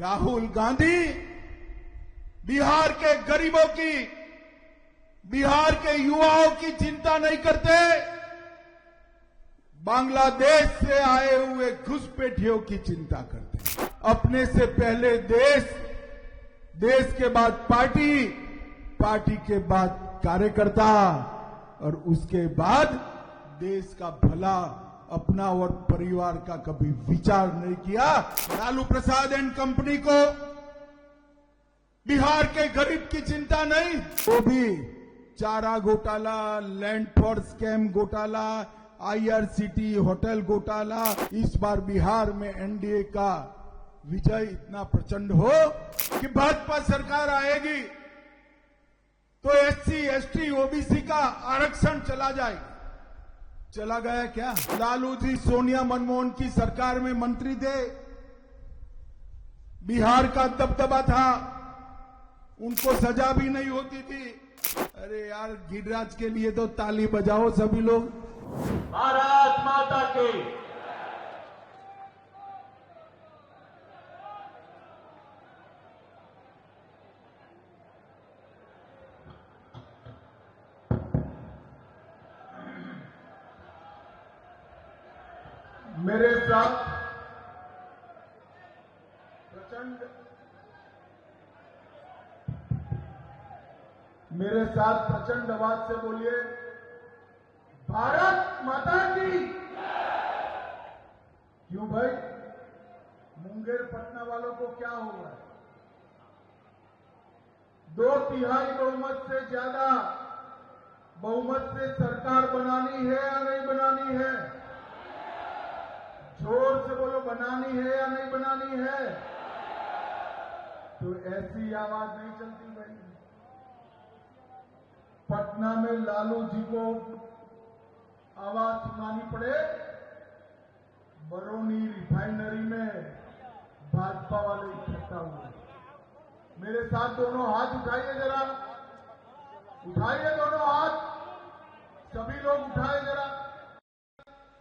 राहुल गांधी बिहार के गरीबों की, बिहार के युवाओं की चिंता नहीं करते, बांग्लादेश से आए हुए घुसपैठियों की चिंता करते। अपने से पहले देश, देश के बाद पार्टी, पार्टी के बाद कार्यकर्ता और उसके बाद देश का भला, अपना और परिवार का कभी विचार नहीं किया। लालू प्रसाद एंड कंपनी को बिहार के गरीब की चिंता नहीं, वो भी चारा घोटाला, लैंड फॉर स्कैम घोटाला, आईआरसीटी होटल घोटाला, इस बार बिहार में एनडीए का विजय इतना प्रचंड हो कि भाजपा सरकार आएगी तो एससी, एसटी, ओबीसी का आरक्षण चला जाएगा। चला गया क्या? लालू जी सोनिया मनमोहन की सरकार में मंत्री थे, बिहार का दबदबा था, उनको सजा भी नहीं होती थी। अरे यार, गिरिराज के लिए तो ताली बजाओ सभी लोग। भारत माता की। मेरे साथ प्रचंड आवाज से बोलिए, भारत माता की। क्यों भाई, मुंगेर पटना वालों को क्या हो रहा है? 2/3 बहुमत से ज्यादा बहुमत से सरकार बनानी है या नहीं बनानी है? जोर से बोलो, बनानी है या नहीं बनानी है? तो ऐसी आवाज नहीं चलती भाई। पटना में लालू जी को आवाज सुनानी पड़े, बरौनी रिफाइनरी में भाजपा वाले इकट्ठा हुए। मेरे साथ दोनों हाथ उठाइए जरा, उठाइए दोनों हाथ, सभी लोग उठाए जरा।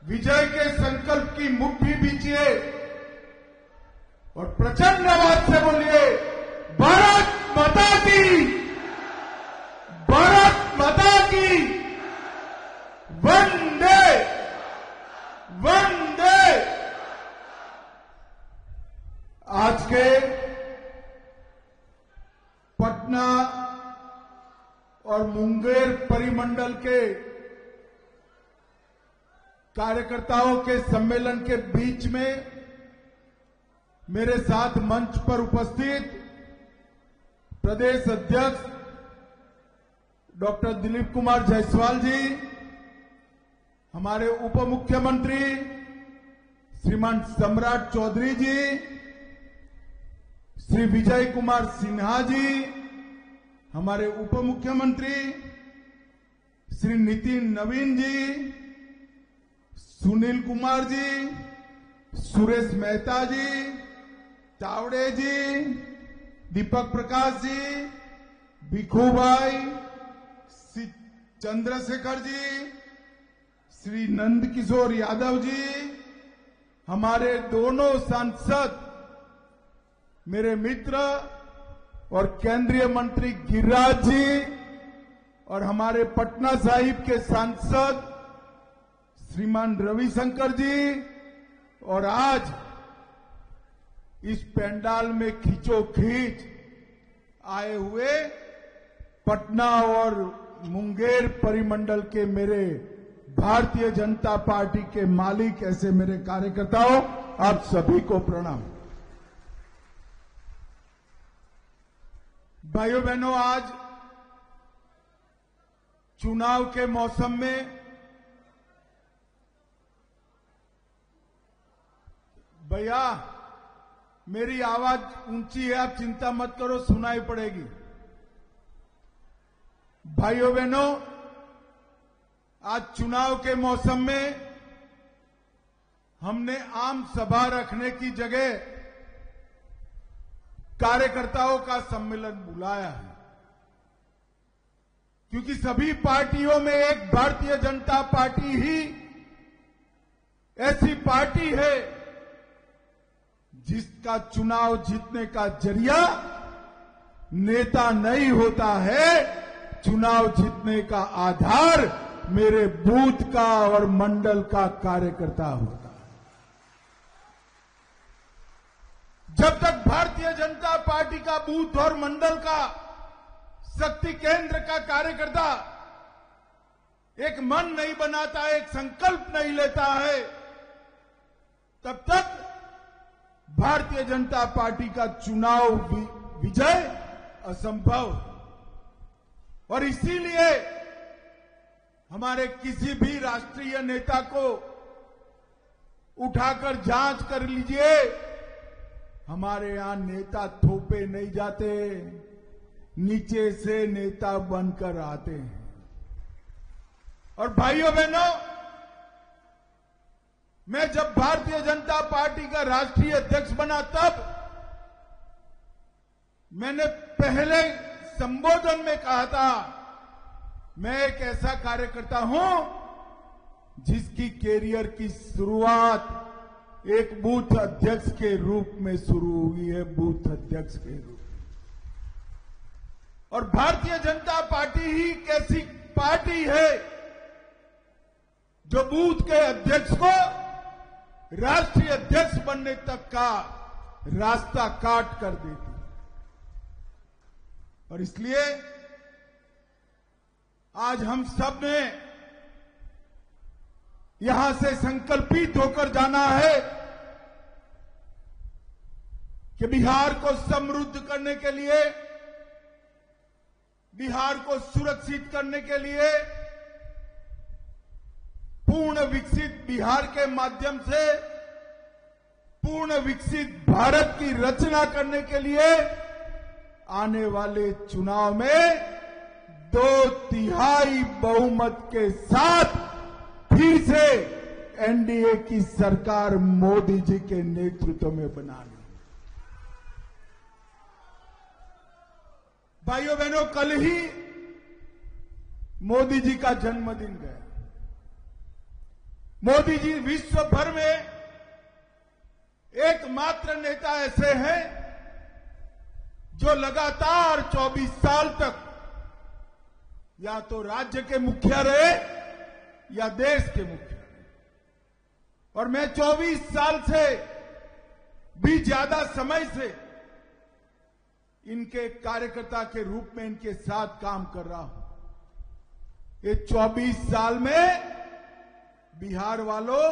विजय के संकल्प की मुट्ठी बीचिए और प्रचंड आवाज से बोलिए, भारत माता की, भारत माता की, वंदे वंदे। आज के पटना और मुंगेर परिमंडल के कार्यकर्ताओं के सम्मेलन के बीच में मेरे साथ मंच पर उपस्थित प्रदेश अध्यक्ष डॉक्टर दिलीप कुमार जायसवाल जी, हमारे उप मुख्यमंत्री श्रीमान सम्राट चौधरी जी, श्री विजय कुमार सिन्हा जी, हमारे उप मुख्यमंत्री श्री नितिन नवीन जी, सुनील कुमार जी, सुरेश मेहता जी, तावड़े जी, दीपक प्रकाश जी, भिखू भाई, चंद्रशेखर जी, श्री नंद किशोर यादव जी, हमारे दोनों सांसद, मेरे मित्र और केंद्रीय मंत्री गिरिराज जी और हमारे पटना साहिब के सांसद श्रीमान रविशंकर जी, और आज इस पंडाल में खींचोखींच आए हुए पटना और मुंगेर परिमंडल के मेरे भारतीय जनता पार्टी के मालिक, ऐसे मेरे कार्यकर्ताओं, आप सभी को प्रणाम। भाइयों बहनों, आज चुनाव के मौसम में भैया मेरी आवाज ऊंची है, आप चिंता मत करो, सुनाई पड़ेगी। भाइयों बहनों, आज चुनाव के मौसम में हमने आम सभा रखने की जगह कार्यकर्ताओं का सम्मेलन बुलाया है, क्योंकि सभी पार्टियों में एक भारतीय जनता पार्टी ही ऐसी पार्टी है जिसका चुनाव जीतने का जरिया नेता नहीं होता है, चुनाव जीतने का आधार मेरे बूथ का और मंडल का कार्यकर्ता होता है। जब तक भारतीय जनता पार्टी का बूथ और मंडल का शक्ति केंद्र का कार्यकर्ता एक मन नहीं बनाता, एक संकल्प नहीं लेता है, तब तक भारतीय जनता पार्टी का चुनाव विजय असंभव। और इसीलिए हमारे किसी भी राष्ट्रीय नेता को उठाकर जांच कर लीजिए, हमारे यहां नेता थोपे नहीं जाते, नीचे से नेता बनकर आते हैं। और भाइयों बहनों, मैं जब भारतीय जनता पार्टी का राष्ट्रीय अध्यक्ष बना तब मैंने पहले संबोधन में कहा था, मैं एक ऐसा कार्यकर्ता हूं जिसकी कैरियर की शुरुआत एक बूथ अध्यक्ष के रूप में शुरू हुई है, बूथ अध्यक्ष के रूप में। और भारतीय जनता पार्टी ही एक ऐसी पार्टी है जो बूथ के अध्यक्ष को राष्ट्रीय अध्यक्ष बनने तक का रास्ता काट कर देती। और इसलिए आज हम सब ने यहां से संकल्पित होकर जाना है कि बिहार को समृद्ध करने के लिए, बिहार को सुरक्षित करने के लिए, पूर्ण विकसित बिहार के माध्यम से पूर्ण विकसित भारत की रचना करने के लिए आने वाले चुनाव में 2/3 बहुमत के साथ फिर से एनडीए की सरकार मोदी जी के नेतृत्व में बनानी। भाइयों बहनों, कल ही मोदी जी का जन्मदिन गया। मोदी जी विश्व भर में एकमात्र नेता ऐसे हैं जो लगातार 24 साल तक या तो राज्य के मुखिया रहे या देश के मुखिया रहे। और मैं 24 साल से भी ज्यादा समय से इनके कार्यकर्ता के रूप में इनके साथ काम कर रहा हूं। ये 24 साल में बिहार वालों,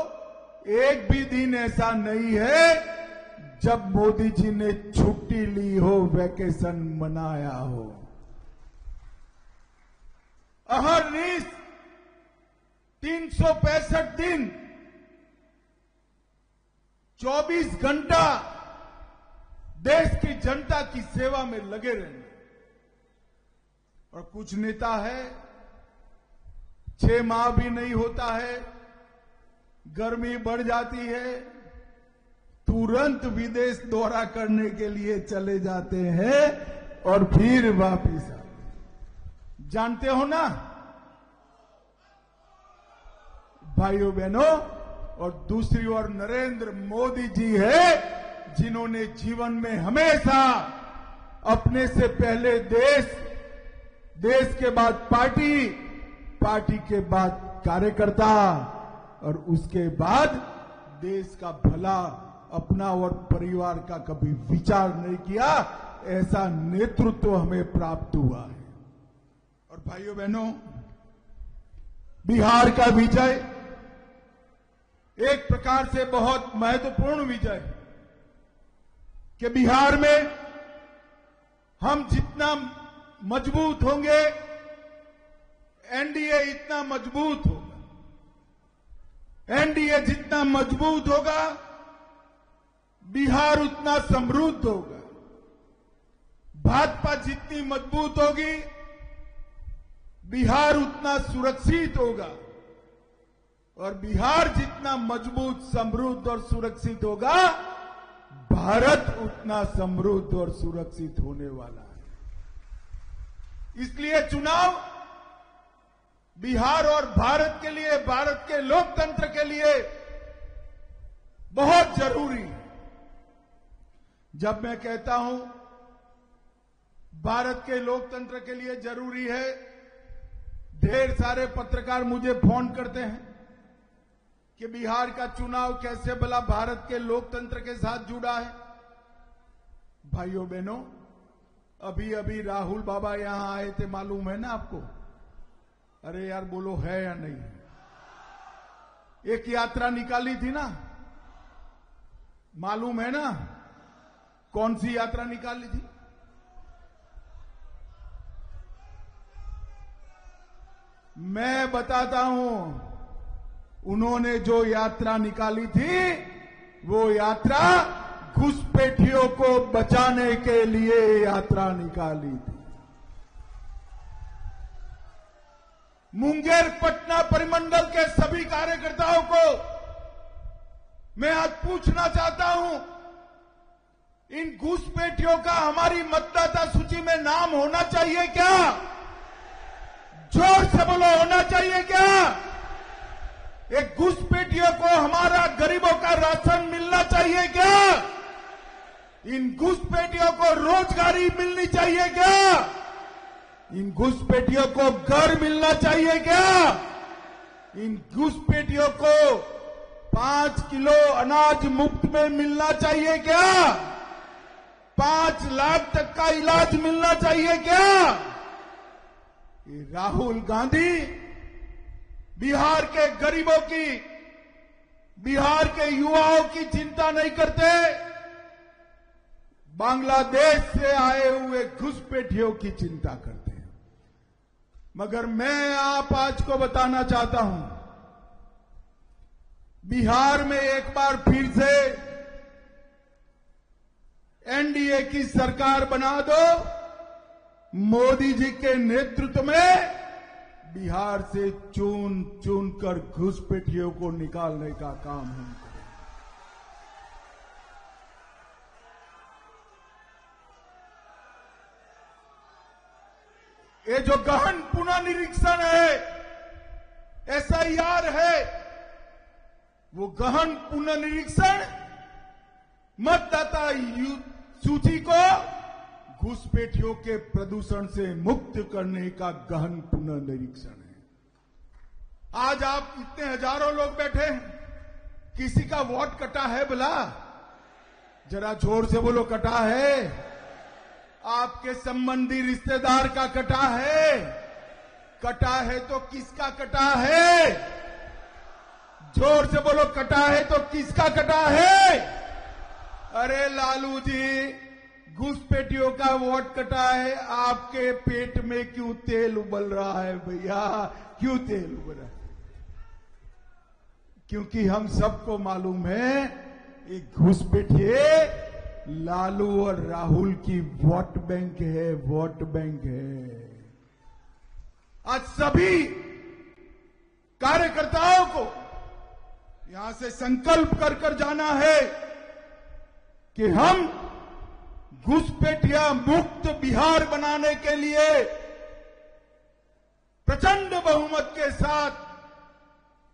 एक भी दिन ऐसा नहीं है जब मोदी जी ने छुट्टी ली हो, वैकेशन मनाया हो। अहरनिश 365 दिन 24 घंटा देश की जनता की सेवा में लगे रहेंगे। और कुछ नेता है 6 माह भी नहीं होता है, गर्मी बढ़ जाती है, तुरंत विदेश दौरा करने के लिए चले जाते हैं और फिर वापिस आते। जानते हो ना भाइयों बहनों। और दूसरी ओर नरेंद्र मोदी जी है जिन्होंने जीवन में हमेशा अपने से पहले देश, देश के बाद पार्टी, पार्टी के बाद कार्यकर्ता और उसके बाद देश का भला, अपना और परिवार का कभी विचार नहीं किया। ऐसा नेतृत्व हमें प्राप्त हुआ है। और भाइयों बहनों, बिहार का विजय एक प्रकार से बहुत महत्वपूर्ण विजय है कि बिहार में हम जितना मजबूत होंगे, एनडीए इतना मजबूत होगा। एनडीए जितना मजबूत होगा, बिहार उतना समृद्ध होगा। भाजपा जितनी मजबूत होगी, बिहार उतना सुरक्षित होगा। और बिहार जितना मजबूत, समृद्ध और सुरक्षित होगा, भारत उतना समृद्ध और सुरक्षित होने वाला है। इसलिए चुनाव बिहार और भारत के लिए, भारत के लोकतंत्र के लिए बहुत जरूरी है। जब मैं कहता हूं भारत के लोकतंत्र के लिए जरूरी है, ढेर सारे पत्रकार मुझे फोन करते हैं कि बिहार का चुनाव कैसे भला भारत के लोकतंत्र के साथ जुड़ा है। भाइयों बहनों, अभी अभी राहुल बाबा यहां आए थे, मालूम है ना आपको? अरे यार बोलो, है या नहीं? एक यात्रा निकाली थी ना, मालूम है ना? कौन सी यात्रा निकाली थी? मैं बताता हूं, उन्होंने जो यात्रा निकाली थी वो यात्रा घुसपैठियों को बचाने के लिए यात्रा निकाली थी। मुंगेर पटना परिमंडल के सभी कार्यकर्ताओं को मैं आज पूछना चाहता हूं, इन घुसपैठियों का हमारी मतदाता सूची में नाम होना चाहिए क्या? जोर से बोलो, होना चाहिए क्या? एक घुसपैठियों को हमारा गरीबों का राशन मिलना चाहिए क्या? इन घुसपैठियों को रोजगारी मिलनी चाहिए क्या? इन घुसपैठियों को घर मिलना चाहिए क्या? इन घुसपैठियों को 5 किलो अनाज मुफ्त में मिलना चाहिए क्या? 5 लाख तक का इलाज मिलना चाहिए क्या? ये राहुल गांधी बिहार के गरीबों की, बिहार के युवाओं की चिंता नहीं करते, बांग्लादेश से आए हुए घुसपैठियों की चिंता करते हैं। मगर मैं आप आज को बताना चाहता हूं, बिहार में एक बार फिर से एनडीए की सरकार बना दो, मोदी जी के नेतृत्व में बिहार से चुन चुन कर घुसपैठियों को निकालने का काम हम करें। ये जो गहन पुनर्निरीक्षण है, एसआईआर है, वो गहन पुनर्निरीक्षण मतदाता सूची को घुसपैठियों के प्रदूषण से मुक्त करने का गहन पुनर्निरीक्षण है। आज आप इतने हजारों लोग बैठे हैं, किसी का वोट कटा है भला? जरा जोर से बोलो, कटा है? आपके संबंधी रिश्तेदार का कटा है? कटा है तो किसका कटा है? जोर से बोलो, कटा है तो किसका कटा है? अरे लालू जी, घुसपैठियों का वोट कटा है, आपके पेट में क्यों तेल उबल रहा है भैया? क्यों तेल उबल रहा है? क्योंकि हम सबको मालूम है, ये घुसपैठिए लालू और राहुल की वोट बैंक है, वोट बैंक है। आज सभी कार्यकर्ताओं को यहां से संकल्प कर कर जाना है कि हम घुसपैठिया मुक्त बिहार बनाने के लिए प्रचंड बहुमत के साथ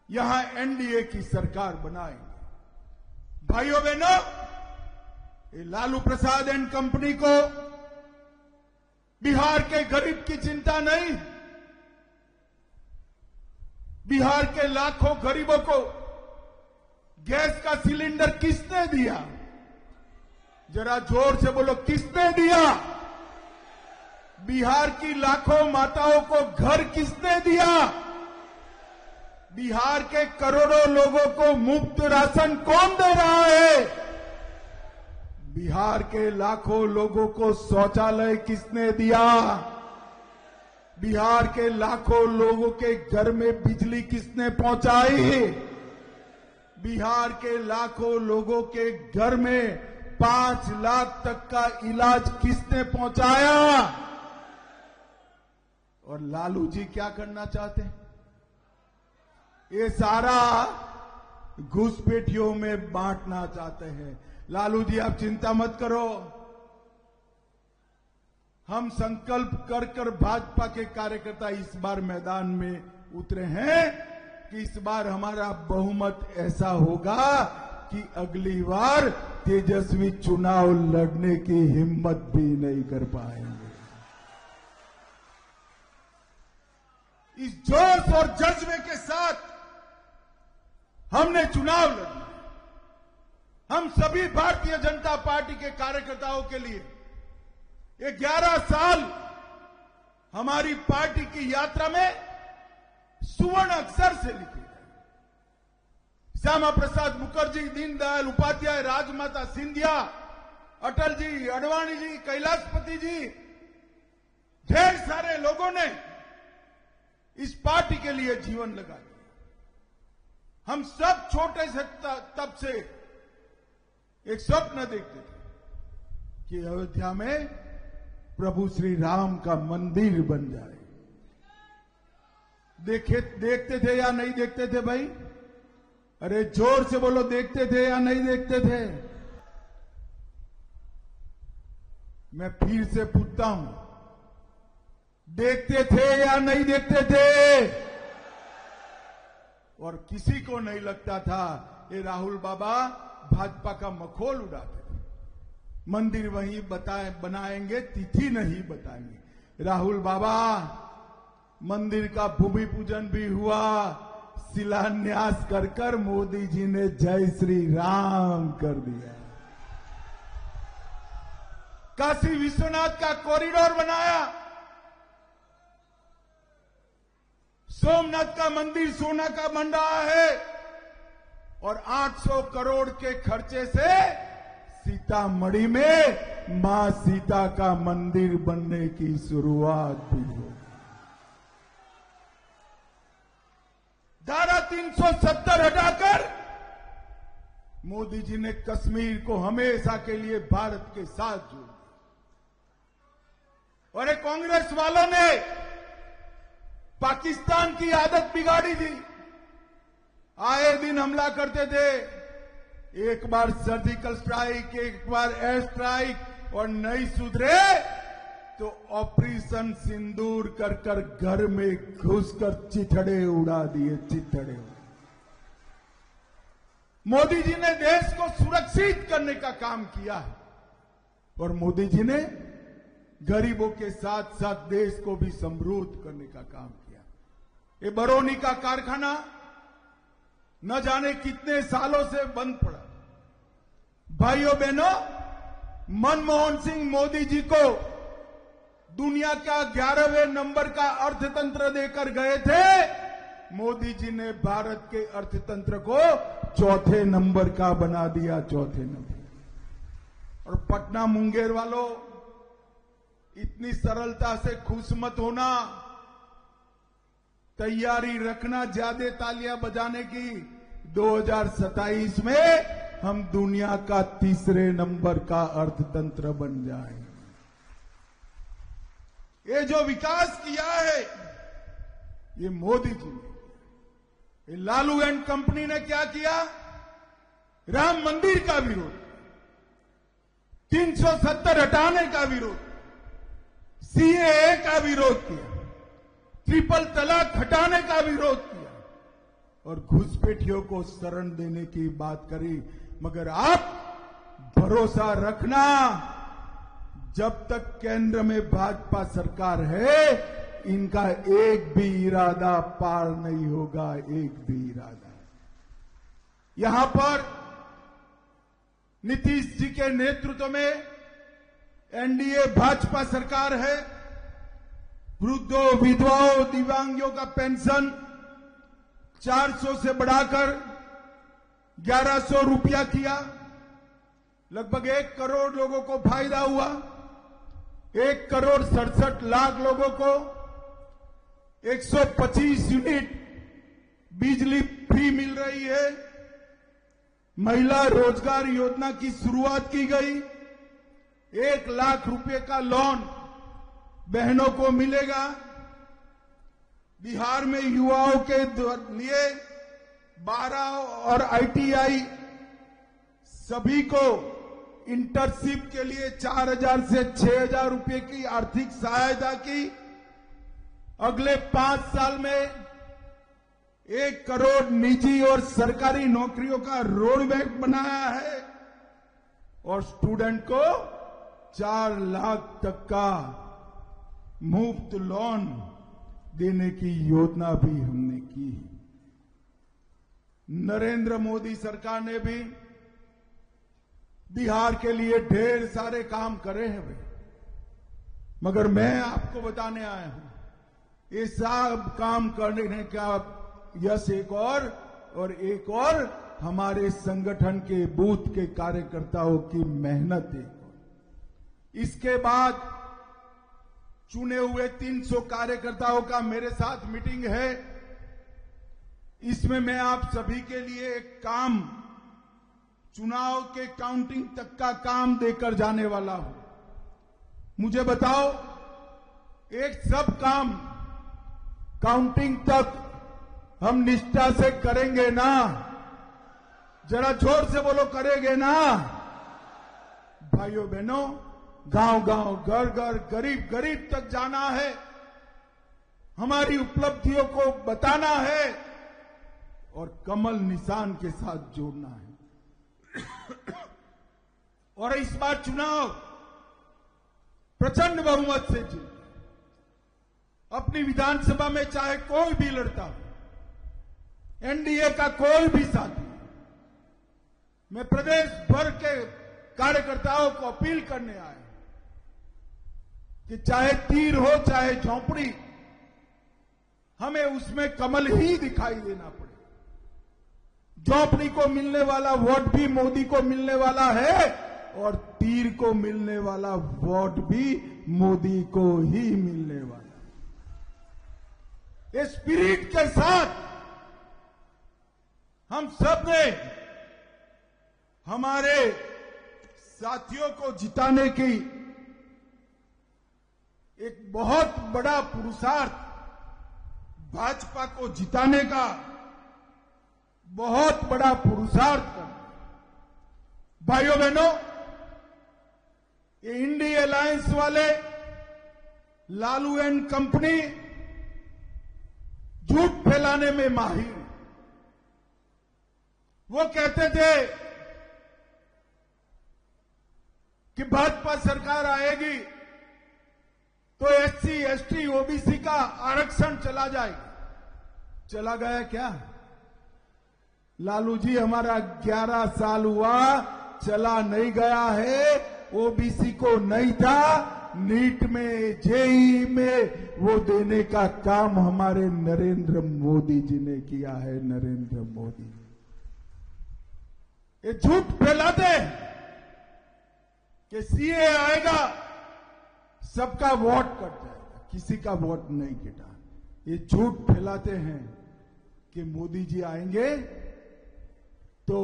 यहां एनडीए की सरकार बनाएंगे। भाइयों बहनों, ये लालू प्रसाद एंड कंपनी को बिहार के गरीब की चिंता नहीं, बिहार के लाखों गरीबों को गैस का सिलेंडर किसने दिया? जरा जोर से बोलो, किसने दिया? बिहार की लाखों माताओं को घर किसने दिया? बिहार के करोड़ों लोगों को मुफ्त राशन कौन दे रहा है? बिहार के लाखों लोगों को शौचालय किसने दिया? बिहार के लाखों लोगों के घर में बिजली किसने पहुंचाई? बिहार के लाखों लोगों के घर में 5 लाख तक का इलाज किसने पहुंचाया? और लालू जी क्या करना चाहते हैं? ये सारा घुसपैठियों में बांटना चाहते हैं। लालू जी, आप चिंता मत करो, हम संकल्प कर कर भाजपा के कार्यकर्ता इस बार मैदान में उतरे हैं कि इस बार हमारा बहुमत ऐसा होगा कि अगली बार तेजस्वी चुनाव लड़ने की हिम्मत भी नहीं कर पाएंगे। इस जोश और जज्बे के साथ हमने चुनाव लड़ा। हम सभी भारतीय जनता पार्टी के कार्यकर्ताओं के लिए ये 11 साल हमारी पार्टी की यात्रा में सुवर्ण अक्षर से लिखे गए। श्यामा प्रसाद मुखर्जी, दीनदयाल उपाध्याय, राजमाता सिंधिया, अटल जी, अडवाणी जी, कैलाशपति जी, ढेर सारे लोगों ने इस पार्टी के लिए जीवन लगा दिया। हम सब छोटे से तब से एक स्वप्न देखते थे कि अयोध्या में प्रभु श्री राम का मंदिर बन जाए। देखते थे या नहीं देखते थे भाई? अरे जोर से बोलो, देखते थे या नहीं देखते थे? मैं फिर से पूछता हूं, देखते थे या नहीं देखते थे? और किसी को नहीं लगता था ये राहुल बाबा भाजपा का मखौल उड़ाते थे। मंदिर वहीं बनाएंगे, तिथि नहीं बताएंगे। राहुल बाबा, मंदिर का भूमि पूजन भी हुआ, शिलान्यास कर मोदी जी ने जय श्री राम कर दिया। काशी विश्वनाथ का कॉरिडोर बनाया, सोमनाथ का मंदिर सोना का बन रहा है, और 800 करोड़ के खर्चे से सीतामढ़ी में मां सीता का मंदिर बनने की शुरुआत भी हो। धारा 370 हटाकर मोदी जी ने कश्मीर को हमेशा के लिए भारत के साथ जोड़ दिया। और कांग्रेस वालों ने पाकिस्तान की आदत बिगाड़ी थी। आए दिन हमला करते थे, एक बार सर्जिकल स्ट्राइक, एक बार एयर स्ट्राइक, और नहीं सुधरे तो ऑपरेशन सिंदूर कर घर में घुसकर चिथड़े उड़ा दिए, चिथड़े। मोदी जी ने देश को सुरक्षित करने का काम किया है, और मोदी जी ने गरीबों के साथ साथ देश को भी समृद्ध करने का काम किया। ये बरौनी का कारखाना न जाने कितने सालों से बंद पड़ा। भाइयों बहनों, मनमोहन सिंह मोदी जी को दुनिया का 11वें नंबर का अर्थतंत्र देकर गए थे। मोदी जी ने भारत के अर्थतंत्र को 4थे नंबर का बना दिया, 4थे नंबर। और पटना मुंगेर वालों, इतनी सरलता से खुश मत होना, तैयारी रखना ज्यादा तालियां बजाने की। 2027 में हम दुनिया का 3रे नंबर का अर्थतंत्र बन जाएंगे। ये जो विकास किया है ये मोदी जी ने। ये लालू एंड कंपनी ने क्या किया? राम मंदिर का विरोध, 370 हटाने का विरोध, सीएए का विरोध किया, ट्रिपल तलाक हटाने का विरोध किया, और घुसपैठियों को शरण देने की बात करी। मगर आप भरोसा रखना, जब तक केंद्र में भाजपा सरकार है, इनका एक भी इरादा पार नहीं होगा, एक भी इरादा। यहां पर नीतीश जी के नेतृत्व में एनडीए भाजपा सरकार है। वृद्धों, विधवाओं, दिव्यांगों का पेंशन 400 से बढ़ाकर 1100 रुपया किया। लगभग 1 करोड़ लोगों को फायदा हुआ। 1 करोड़ 67 लाख लोगों को 125 यूनिट बिजली फ्री मिल रही है। महिला रोजगार योजना की शुरुआत की गई। 1 लाख रुपए का लोन बहनों को मिलेगा। बिहार में युवाओं के लिए 12 और आईटीआई सभी को इंटर्नशिप के लिए 4000 से 6000 रुपए की आर्थिक सहायता की। अगले 5 साल में 1 करोड़ निजी और सरकारी नौकरियों का रोड मैप बनाया है। और स्टूडेंट को 4 लाख तक का मुफ्त लोन देने की योजना भी हमने की। नरेंद्र मोदी सरकार ने भी बिहार के लिए ढेर सारे काम करे हैं भाई, मगर मैं आपको बताने आया हूं ये सब काम करने का यश एक और हमारे संगठन के बूथ के कार्यकर्ताओं की मेहनत है। इसके बाद चुने हुए 300 कार्यकर्ताओं का मेरे साथ मीटिंग है। इसमें मैं आप सभी के लिए एक काम, चुनाव के काउंटिंग तक का काम देकर जाने वाला हूं। मुझे बताओ, एक सब काम काउंटिंग तक हम निष्ठा से करेंगे ना? जरा जोर से बोलो, करेंगे ना? भाइयों बहनों, गांव गांव, घर घर, गरीब गरीब तक जाना है, हमारी उपलब्धियों को बताना है और कमल निशान के साथ जोड़ना है। और इस बार चुनाव प्रचंड बहुमत से जीत, अपनी विधानसभा में चाहे कोई भी लड़ता हो, एनडीए का कोई भी साथी, मैं प्रदेश भर के कार्यकर्ताओं को अपील करने आया कि चाहे तीर हो चाहे झोंपड़ी, हमें उसमें कमल ही दिखाई देना पड़े। झोंपड़ी को मिलने वाला वोट भी मोदी को मिलने वाला है और तीर को मिलने वाला वोट भी मोदी को ही मिलने वाला। इस स्पिरिट के साथ हम सब ने हमारे साथियों को जिताने की एक बहुत बड़ा पुरुषार्थ, भाजपा को जिताने का बहुत बड़ा पुरुषार्थ करना। भाइयों बहनों, ये इंडी अलायंस वाले लालू एंड कंपनी झूठ फैलाने में माहिर। वो कहते थे कि भाजपा सरकार आएगी तो एससी, एसटी, ओबीसी का आरक्षण चला जाएगा। चला गया क्या? लालू जी, हमारा 11 साल हुआ, चला नहीं गया है। ओबीसी को नहीं था, नीट में, जेईई में वो देने का काम हमारे नरेंद्र मोदी जी ने किया है। नरेंद्र मोदी ये झूठ फैलाते हैं कि सीए आएगा सबका वोट कट जाएगा, किसी का वोट नहीं कटा। ये झूठ फैलाते हैं कि मोदी जी आएंगे तो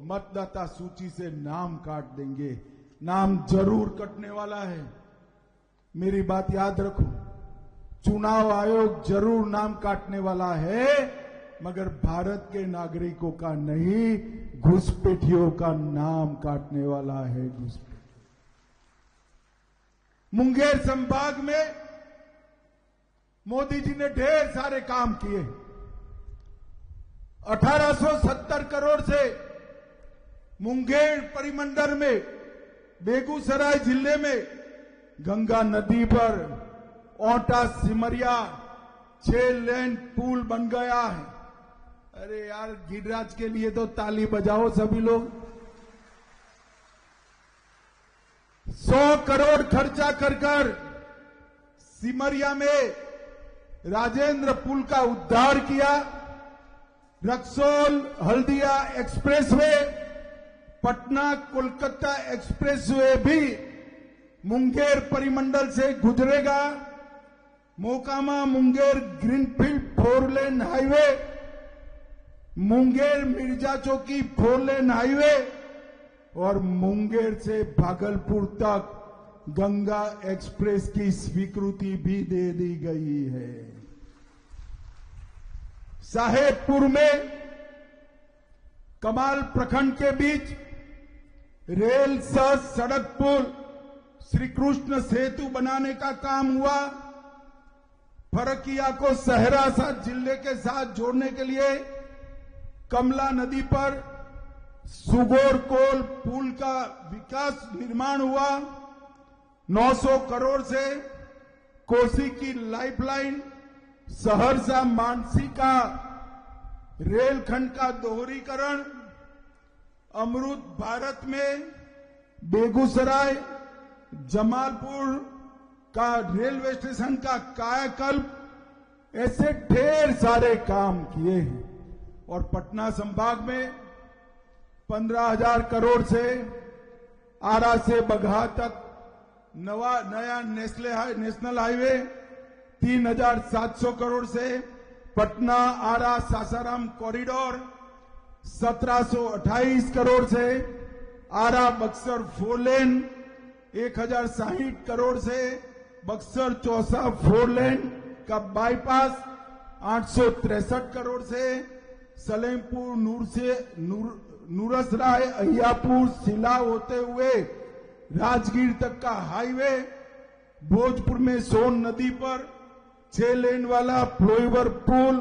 मतदाता सूची से नाम काट देंगे। नाम जरूर कटने वाला है, मेरी बात याद रखो। चुनाव आयोग जरूर नाम काटने वाला है, मगर भारत के नागरिकों का नहीं, घुसपैठियों का नाम काटने वाला है। घुसपैठ मुंगेर संभाग में मोदी जी ने ढेर सारे काम किए। 1870 करोड़ से मुंगेर परिमंडल में, बेगूसराय जिले में गंगा नदी पर ओटा सिमरिया 6 लेन पुल बन गया है। अरे यार, गिरिराज के लिए तो ताली बजाओ सभी लोग। 100 करोड़ खर्चा कर सिमरिया में राजेंद्र पुल का उद्धार किया। रक्सौल हल्दिया एक्सप्रेसवे, पटना कोलकाता एक्सप्रेसवे भी मुंगेर परिमंडल से गुजरेगा। Mokama Munger greenfield 4 lane highway, Munger Mirza Chowki 4 lane highway और मुंगेर से भागलपुर तक गंगा एक्सप्रेस की स्वीकृति भी दे दी गई है। साहेबपुर में कमाल प्रखंड के बीच रेल सह सड़क पुल श्री कृष्ण सेतु बनाने का काम हुआ। फरकिया को सहरासा जिले के साथ जोड़ने के लिए कमला नदी पर सुगोरकोल पुल का विकास निर्माण हुआ 900 करोड़ से, कोसी की लाइफलाइन, सहरसा मानसी का रेलखंड का दोहरीकरण, अमृत भारत में बेगूसराय जमालपुर का रेलवे स्टेशन का कायाकल्प, ऐसे ढेर सारे काम किए हैं। और पटना संभाग में 15,000 करोड़ से आरा से बगहा तक नया नेशनल हाईवे, 3,700 करोड़ से पटना आरा सासाराम कॉरिडोर, 1,728 करोड़ से आरा बक्सर 4 लेन, 1,060 करोड़ से बक्सर चौसा 4 लेन का बाईपास, 863 करोड़ से सलेमपुर नूरसराय अहियापुर सिला होते हुए राजगीर तक का हाईवे, भोजपुर में सोन नदी पर 6 लेन वाला फ्लाईओवर पुल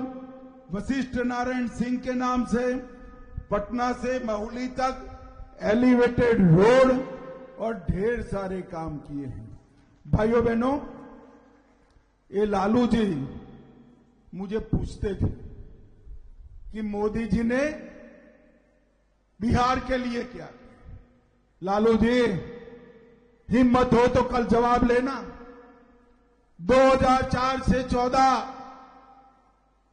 वशिष्ठ नारायण सिंह के नाम से, पटना से महौली तक एलिवेटेड रोड और ढेर सारे काम किए हैं। भाइयों बहनों, ये लालू जी मुझे पूछते थे कि मोदी जी ने बिहार के लिए क्या किया। लालू जी, हिम्मत हो तो कल जवाब लेना। 2004 से 14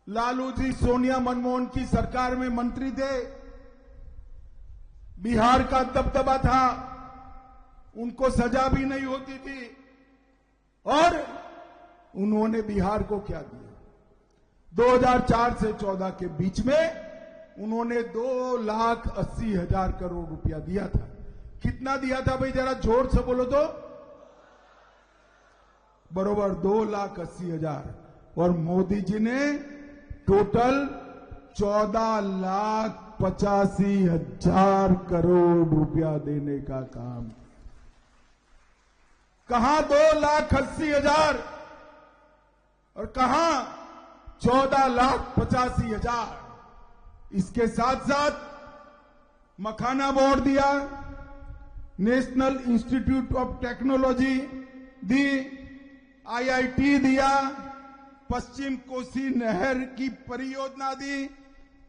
लालू जी सोनिया मनमोहन की सरकार में मंत्री थे, बिहार का दबदबा था, उनको सजा भी नहीं होती थी, और उन्होंने बिहार को क्या दिया। 2004 से 14 के बीच में उन्होंने 2,80,000 करोड़ रुपया दिया था। कितना दिया था भाई, जरा जोर से बोलो तो। बरोबर 2,80,000। और मोदी जी ने टोटल 14,85,000 करोड़ रुपया देने का काम। कहां 2,80,000 और कहां 14,85,000। इसके साथ साथ मखाना बोर्ड दिया, national institute of technology the, IIT दिया, पश्चिम कोसी नहर की परियोजना दी,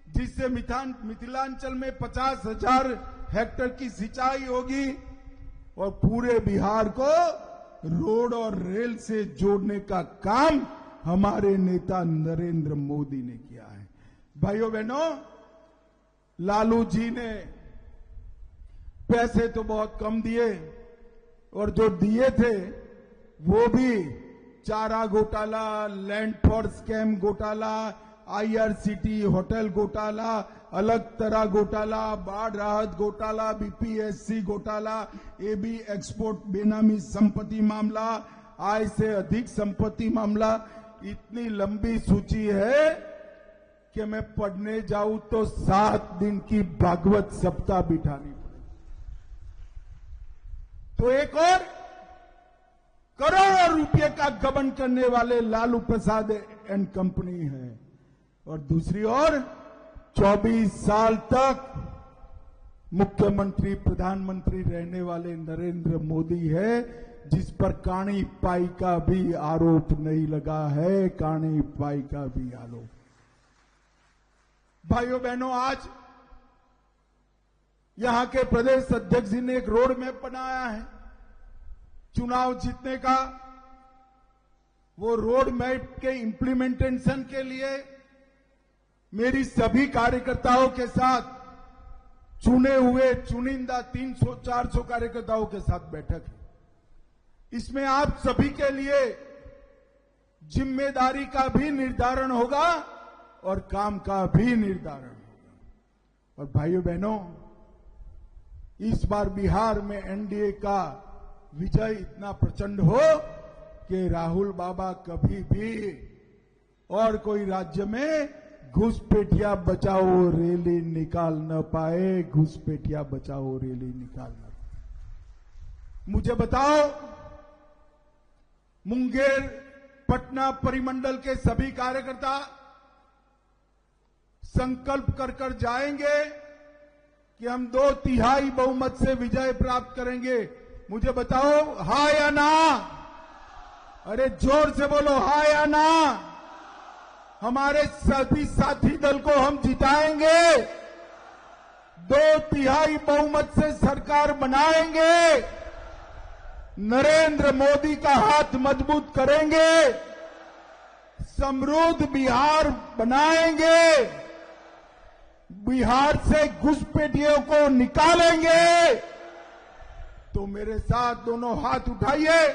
जिससे मिथिलांचल में 50,000 हेक्टेयर की सिंचाई होगी, और पूरे बिहार को रोड और रेल से जोड़ने का काम हमारे नेता नरेंद्र मोदी ने किया है। भाइयों बहनों, लालू जी ने पैसे तो बहुत कम दिए, और जो दिए थे वो भी चारा घोटाला, लैंड फॉर स्कैम घोटाला, IRCT होटल घोटाला, अलग तरह घोटाला, बाढ़ राहत घोटाला, BPSC घोटाला, AB एक्सपोर्ट बेनामी संपत्ति मामला, आय से अधिक संपत्ति मामला। इतनी लंबी सूची है कि मैं पढ़ने जाऊं तो 7 दिन की भागवत सप्ताह बिठानी पड़ेगी। तो एक और करोड़ों रुपए का गबन करने वाले लालू प्रसाद एंड कंपनी है, और दूसरी ओर 24 साल तक मुख्यमंत्री प्रधानमंत्री रहने वाले नरेंद्र मोदी है, जिस पर काणी पाई का भी आरोप नहीं लगा है। काणी पाई का भी आरोप। भाइयों बहनों, आज यहां के प्रदेश अध्यक्ष जी ने एक रोड मैप बनाया है चुनाव जीतने का। वो रोड मैप के इंप्लीमेंटेशन के लिए मेरी सभी कार्यकर्ताओं के साथ, चुने हुए चुनिंदा 300-400 कार्यकर्ताओं के साथ बैठक है। इसमें आप सभी के लिए जिम्मेदारी का भी निर्धारण होगा और काम का भी निर्धारण होगा। और भाइयों बहनों, इस बार बिहार में एनडीए का विजय इतना प्रचंड हो कि राहुल बाबा कभी भी और कोई राज्य में घुसपैठिया बचाओ रैली निकाल न पाए, घुसपैठिया बचाओ रैली निकाल न पाए। मुझे बताओ, मुंगेर पटना परिमंडल के सभी कार्यकर्ता संकल्प कर जाएंगे कि हम 2/3 बहुमत से विजय प्राप्त करेंगे। मुझे बताओ, हाँ या ना? अरे जोर से बोलो, हाँ या ना? हमारे सभी साथी दल को हम जिताएंगे, 2/3 बहुमत से सरकार बनाएंगे, नरेंद्र मोदी का हाथ मजबूत करेंगे, समृद्ध बिहार बनाएंगे, बिहार से घुसपैठियों को निकालेंगे। तो मेरे साथ दोनों हाथ उठाइए,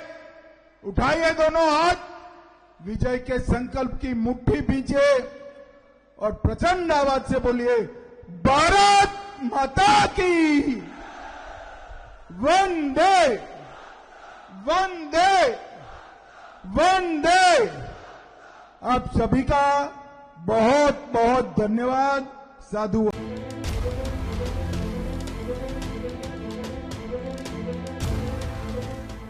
उठाइए दोनों हाथ, विजय के संकल्प की मुट्ठी भींचे और प्रचंड आवाज से बोलिए, भारत माता की वंदे वंदे वंदे। आप सभी का बहुत बहुत धन्यवाद। साधु।